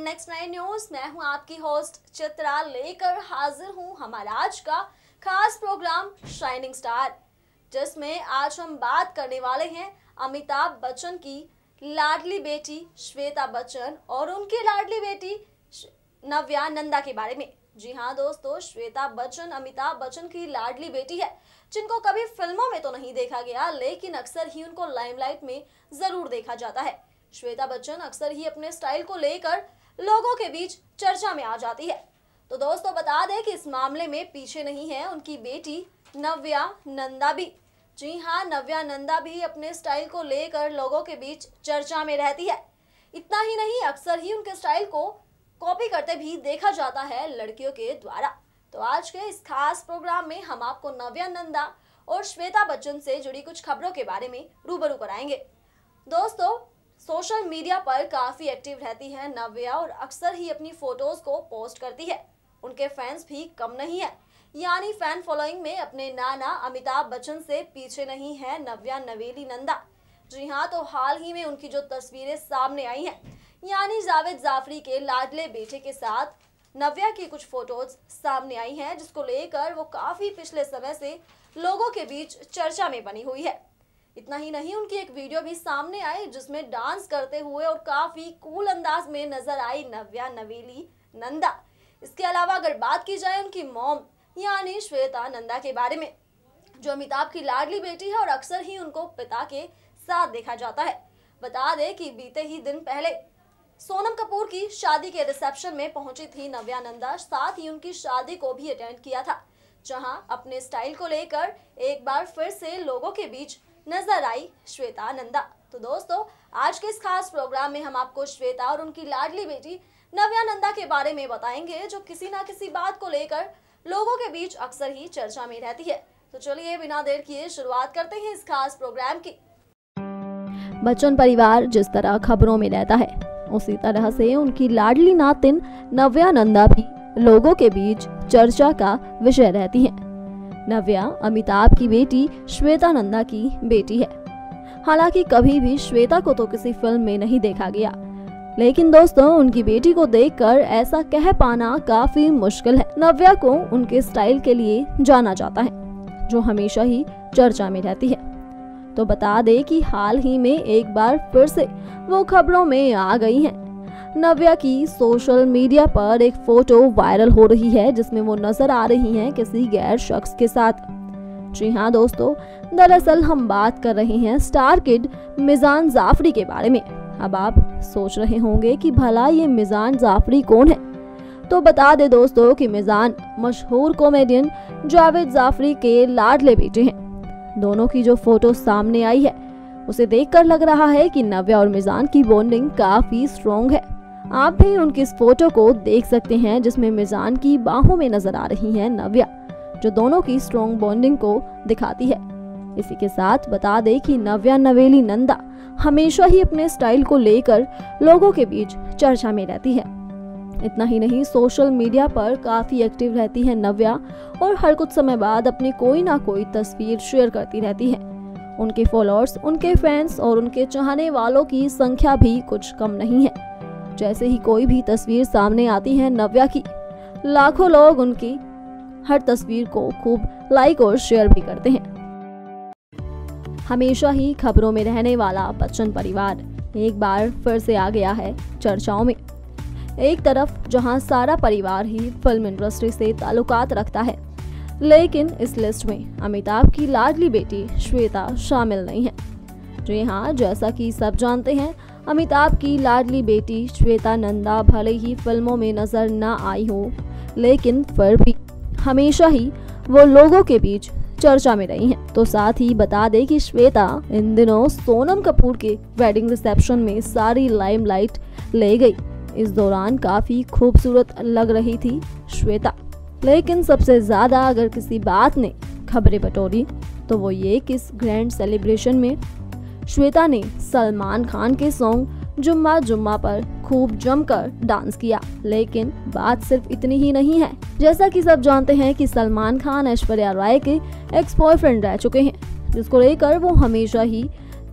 Next 9 news. मैं हूं आपकी होस्ट चित्रा, लेकर हाजिर हूं हमारा आज का खास प्रोग्राम शाइनिंग स्टार, जिसमें आज हम बात करने वाले हैं अमिताभ बच्चन की लाडली बेटी श्वेता बच्चन और उनकी लाडली बेटी नव्या नंदा के बारे में। जी हाँ दोस्तों, श्वेता बच्चन अमिताभ बच्चन की लाडली बेटी है, जिनको कभी फिल्मों में तो नहीं देखा गया, लेकिन अक्सर ही उनको लाइमलाइट में जरूर देखा जाता है। श्वेता बच्चन अक्सर ही अपने स्टाइल को लेकर लोगों के बीच चर्चा में आ जाती है। तो दोस्तों बता दें कि इस मामले में पीछे नहीं है उनकी बेटी नव्या नंदा भी। जी हाँ, नव्या नंदा भी अपने स्टाइल को लेकर लोगों के बीच चर्चा में रहती है। इतना ही नहीं, अक्सर ही उनके स्टाइल को कॉपी करते भी देखा जाता है लड़कियों के द्वारा। तो आज के इस खास प्रोग्राम में हम आपको नव्या नंदा और श्वेता बच्चन से जुड़ी कुछ खबरों के बारे में रूबरू कराएंगे। दोस्तों, सोशल मीडिया पर काफी एक्टिव रहती है नव्या और अक्सर ही अपनी फोटोज को पोस्ट करती है। उनके फैंस भी कम नहीं है, यानी फैन फॉलोइंग में अपने नाना अमिताभ बच्चन से पीछे नहीं है नव्या नवेली नंदा। जी हाँ, तो हाल ही में उनकी जो तस्वीरें सामने आई हैं, यानी जावेद जाफरी के लाडले बेटे के साथ नव्या की कुछ फोटोज सामने आई हैं, जिसको लेकर वो काफी पिछले समय से लोगों के बीच चर्चा में बनी हुई है। इतना ही नहीं, उनकी एक वीडियो भी सामने आई जिसमें डांस करते हुए और काफी कूल अंदाज में नजर आई नव्या नवेली नंदा। इसके अलावा अगर बात की जाए उनकी मॉम यानी श्वेता नंदा के बारे में, जो अमिताभ की लाडली बेटी है और अक्सर ही उनको पिता के साथ देखा जाता है। बता दें कि बीते ही दिन पहले सोनम कपूर की शादी के रिसेप्शन में पहुंची थी नव्या नंदा, साथ ही उनकी शादी को भी अटेंड किया था, जहां अपने स्टाइल को लेकर एक बार फिर से लोगों के बीच नजर आई श्वेता नंदा। तो दोस्तों, आज के इस खास प्रोग्राम में हम आपको श्वेता और उनकी लाडली बेटी नव्या नंदा के बारे में बताएंगे, जो किसी ना किसी बात को लेकर लोगों के बीच अक्सर ही चर्चा में रहती है। तो चलिए बिना देर किए शुरुआत करते हैं इस खास प्रोग्राम की। बच्चन परिवार जिस तरह खबरों में रहता है, उसी तरह से उनकी लाडली नातिन नव्या नंदा भी लोगों के बीच चर्चा का विषय रहती है। नव्या अमिताभ की बेटी श्वेता नंदा की बेटी है। हालांकि कभी भी श्वेता को तो किसी फिल्म में नहीं देखा गया, लेकिन दोस्तों उनकी बेटी को देखकर ऐसा कह पाना काफी मुश्किल है। नव्या को उनके स्टाइल के लिए जाना जाता है, जो हमेशा ही चर्चा में रहती है। तो बता दें कि हाल ही में एक बार फिर से वो खबरों में आ गई हैं। नव्या की सोशल मीडिया पर एक फोटो वायरल हो रही है, जिसमें वो नजर आ रही हैं किसी गैर शख्स के साथ। जी हाँ दोस्तों, दरअसल हम बात कर रहे हैं स्टार किड मिजान जाफरी के बारे में। अब आप सोच रहे होंगे कि भला ये मिजान जाफरी कौन है। तो बता दे दोस्तों कि मिजान मशहूर कॉमेडियन जावेद जाफरी के लाडले बेटे हैं। दोनों की जो फोटो सामने आई है, उसे देखकर लग रहा है कि नव्या और मिजान की बॉन्डिंग काफी स्ट्रॉन्ग है। आप भी उनकी इस फोटो को देख सकते हैं, जिसमें मिजान की बाहों में नजर आ रही है नव्या, जो दोनों की स्ट्रॉन्ग बॉन्डिंग को दिखाती है। इसी के साथ बता दें कि नव्या नवेली नंदा हमेशा ही अपने स्टाइल को लेकर लोगों के बीच चर्चा में रहती है। इतना ही नहीं, सोशल मीडिया पर काफी एक्टिव रहती है नव्या और हर कुछ समय बाद अपनी कोई ना कोई तस्वीर शेयर करती रहती है। उनके फॉलोअर्स, उनके फैंस और उनके चाहने वालों की संख्या भी कुछ कम नहीं है। जैसे ही कोई भी तस्वीर सामने आती है नव्या की, लाखों लोग उनकी हर तस्वीर को खूब लाइक और शेयर भी करते हैं। हमेशा ही खबरों में रहने वाला बच्चन परिवार एक बार फिर से आ गया है चर्चाओं में। एक तरफ जहां सारा परिवार ही फिल्म इंडस्ट्री से ताल्लुकात रखता है, लेकिन इस लिस्ट में अमिताभ की लाडली बेटी श्वेता शामिल नहीं है। जी हाँ, जैसा कि सब जानते हैं, अमिताभ की लाडली बेटी श्वेता नंदा भले ही फिल्मों में नजर न आई हो, लेकिन फिर भी हमेशा ही वो लोगों के बीच चर्चा में रही हैं। तो साथ ही बता दें कि श्वेता इन दिनों सोनम कपूर के वेडिंग रिसेप्शन में सारी लाइमलाइट ले गई। इस दौरान काफी खूबसूरत लग रही थी श्वेता, लेकिन सबसे ज्यादा अगर किसी बात ने खबरें बटोरी तो वो ये कि इस ग्रैंड सेलिब्रेशन में श्वेता ने सलमान खान के सॉन्ग जुम्मा जुम्मा पर खूब जमकर डांस किया। लेकिन बात सिर्फ इतनी ही नहीं है। जैसा कि सब जानते हैं कि सलमान खान ऐश्वर्या राय के एक्स बॉयफ्रेंड रह चुके हैं, जिसको लेकर वो हमेशा ही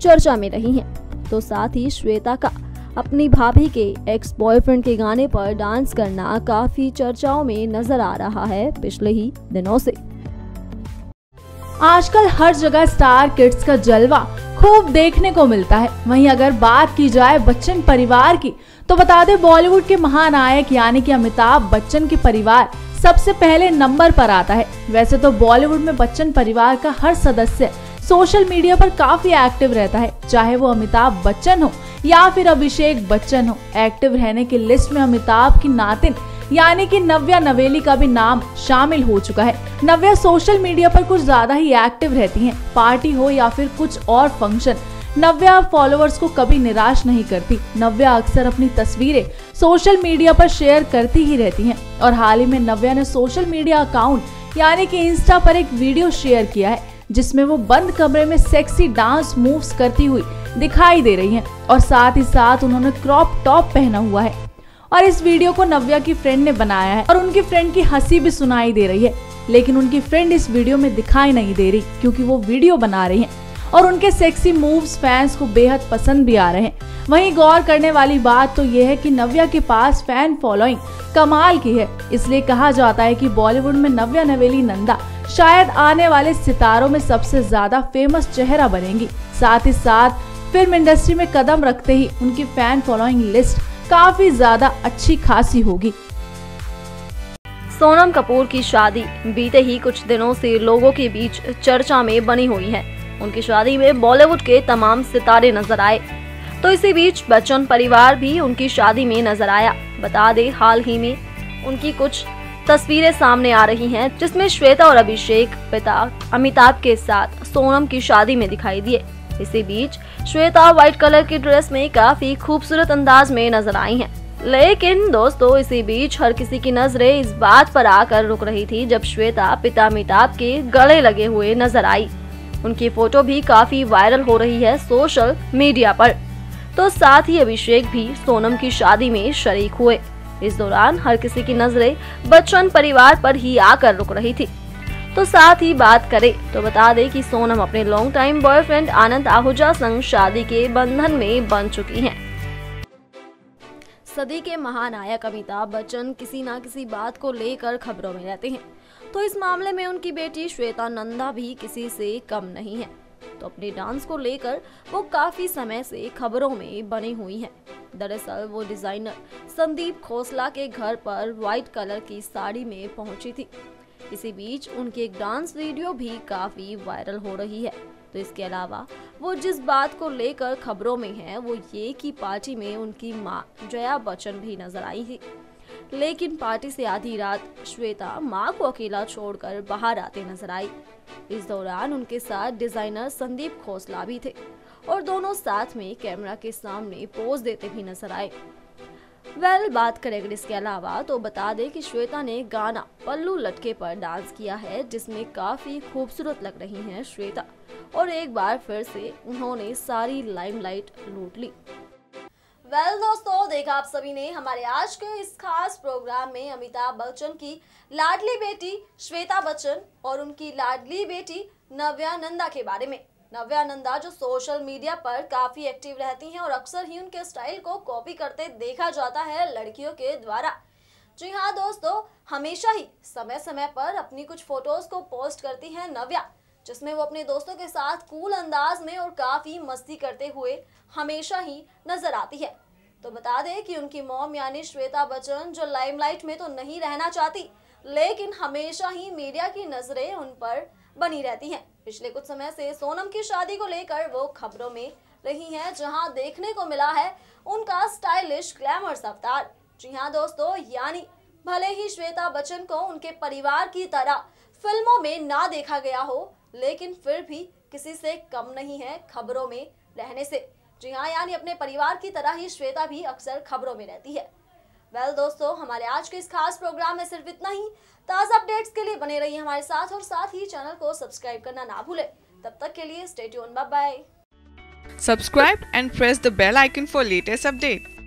चर्चा में रही हैं। तो साथ ही श्वेता का अपनी भाभी के एक्स बॉयफ्रेंड के गाने पर डांस करना काफी चर्चाओं में नजर आ रहा है पिछले ही दिनों से। आजकल हर जगह स्टार किड्स का जलवा खूब देखने को मिलता है। वहीं अगर बात की जाए बच्चन परिवार की, तो बता दें बॉलीवुड के महानायक यानी कि अमिताभ बच्चन के परिवार सबसे पहले नंबर पर आता है। वैसे तो बॉलीवुड में बच्चन परिवार का हर सदस्य सोशल मीडिया पर काफी एक्टिव रहता है, चाहे वो अमिताभ बच्चन हो या फिर अभिषेक बच्चन हो। एक्टिव रहने की लिस्ट में अमिताभ की नातिन यानी कि नव्या नवेली का भी नाम शामिल हो चुका है। नव्या सोशल मीडिया पर कुछ ज्यादा ही एक्टिव रहती हैं। पार्टी हो या फिर कुछ और फंक्शन, नव्या फॉलोअर्स को कभी निराश नहीं करती। नव्या अक्सर अपनी तस्वीरें सोशल मीडिया पर शेयर करती ही रहती हैं और हाल ही में नव्या ने सोशल मीडिया अकाउंट यानी कि इंस्टा पर एक वीडियो शेयर किया है जिसमें वो बंद कमरे में सेक्सी डांस मूव्स करती हुई दिखाई दे रही हैं और साथ ही साथ उन्होंने क्रॉप टॉप पहना हुआ है। और इस वीडियो को नव्या की फ्रेंड ने बनाया है और उनकी फ्रेंड की हंसी भी सुनाई दे रही है, लेकिन उनकी फ्रेंड इस वीडियो में दिखाई नहीं दे रही क्योंकि वो वीडियो बना रही हैं और उनके सेक्सी मूव्स फैंस को बेहद पसंद भी आ रहे हैं। वहीं गौर करने वाली बात तो ये है कि नव्या के पास फैन फॉलोइंग कमाल की है, इसलिए कहा जाता है कि बॉलीवुड में नव्या नवेली नंदा शायद आने वाले सितारों में सबसे ज्यादा फेमस चेहरा बनेंगी। साथ ही साथ फिल्म इंडस्ट्री में कदम रखते ही उनकी फैन फॉलोइंग लिस्ट काफी ज्यादा अच्छी खासी होगी। सोनम कपूर की शादी बीते ही कुछ दिनों से लोगों के बीच चर्चा में बनी हुई है। उनकी शादी में बॉलीवुड के तमाम सितारे नजर आए, तो इसी बीच बच्चन परिवार भी उनकी शादी में नजर आया। बता दें हाल ही में उनकी कुछ तस्वीरें सामने आ रही हैं जिसमें श्वेता और अभिषेक पिता अमिताभ के साथ सोनम की शादी में दिखाई दिए। इसी बीच श्वेता व्हाइट कलर की ड्रेस में काफी खूबसूरत अंदाज में नजर आई हैं। लेकिन दोस्तों इसी बीच हर किसी की नजरें इस बात पर आकर रुक रही थी जब श्वेता पिता अमिताभ के गले लगे हुए नजर आई। उनकी फोटो भी काफी वायरल हो रही है सोशल मीडिया पर। तो साथ ही अभिषेक भी सोनम की शादी में शरीक हुए। इस दौरान हर किसी की नजरें बच्चन परिवार पर ही आकर रुक रही थी। तो साथ ही बात करें तो बता दें कि सोनम अपने लॉन्ग टाइम बॉयफ्रेंड आनंद आहूजा संग शादी के बंधन में बंध चुकी हैं। सदी के महानायक अमिताभ बच्चन किसी ना किसी बात को लेकर खबरों में रहते हैं, तो इस मामले में उनकी बेटी श्वेता नंदा भी किसी से कम नहीं है। तो अपने डांस को लेकर वो काफी समय से खबरों में बनी हुई है। दरअसल वो डिजाइनर संदीप खोसला के घर पर व्हाइट कलर की साड़ी में पहुंची थी। इसी बीच उनकी एक डांस वीडियो भी काफी वायरल हो रही है। तो इसके अलावा वो जिस बात को लेकर खबरों में है वो ये कि पार्टी में उनकी मां जया बच्चन भी नजर आई थी, लेकिन पार्टी से आधी रात श्वेता मां को अकेला छोड़कर बाहर आते नजर आई। इस दौरान उनके साथ डिजाइनर संदीप खोसला भी थे और दोनों साथ में कैमरा के सामने पोज देते भी नजर आए। बात करें अगर इसके अलावा तो बता दें कि श्वेता ने गाना पल्लू लटके पर डांस किया है जिसमें काफी खूबसूरत लग रही हैं श्वेता और एक बार फिर से उन्होंने सारी लाइमलाइट लूट ली। दोस्तों देखा आप सभी ने हमारे आज के इस खास प्रोग्राम में अमिताभ बच्चन की लाडली बेटी श्वेता बच्चन और उनकी लाडली बेटी नव्या नंदा के बारे में। नव्या नंदा जो सोशल मीडिया पर काफी एक्टिव रहती हैं और अक्सर ही उनके स्टाइल को कॉपी करते देखा जाता है लड़कियों के द्वारा। जी हाँ दोस्तों, हमेशा ही समय समय पर अपनी कुछ फोटोज को पोस्ट करती हैं नव्या, जिसमें वो अपने दोस्तों के साथ कूल अंदाज में और काफी मस्ती करते हुए हमेशा ही नजर आती है। तो बता दें कि उनकी मॉम यानी श्वेता बच्चन जो लाइमलाइट में तो नहीं रहना चाहती, लेकिन हमेशा ही मीडिया की नजरें उन पर बनी रहती हैं। पिछले कुछ समय से सोनम की शादी को लेकर वो खबरों में रही हैं, जहां देखने को मिला है उनका स्टाइलिश ग्लैमरस अवतार। जी हाँ दोस्तों, यानी भले ही श्वेता बच्चन को उनके परिवार की तरह फिल्मों में ना देखा गया हो, लेकिन फिर भी किसी से कम नहीं है खबरों में रहने से। जी हाँ, यानी अपने परिवार की तरह ही श्वेता भी अक्सर खबरों में रहती है। दोस्तों, हमारे आज के इस खास प्रोग्राम में सिर्फ इतना ही। ताज़ा अपडेट्स के लिए बने रहिए हमारे साथ और साथ ही चैनल को सब्सक्राइब करना ना भूलें। तब तक के लिए stay tuned, bye bye. Subscribe and press the bell icon for latest update.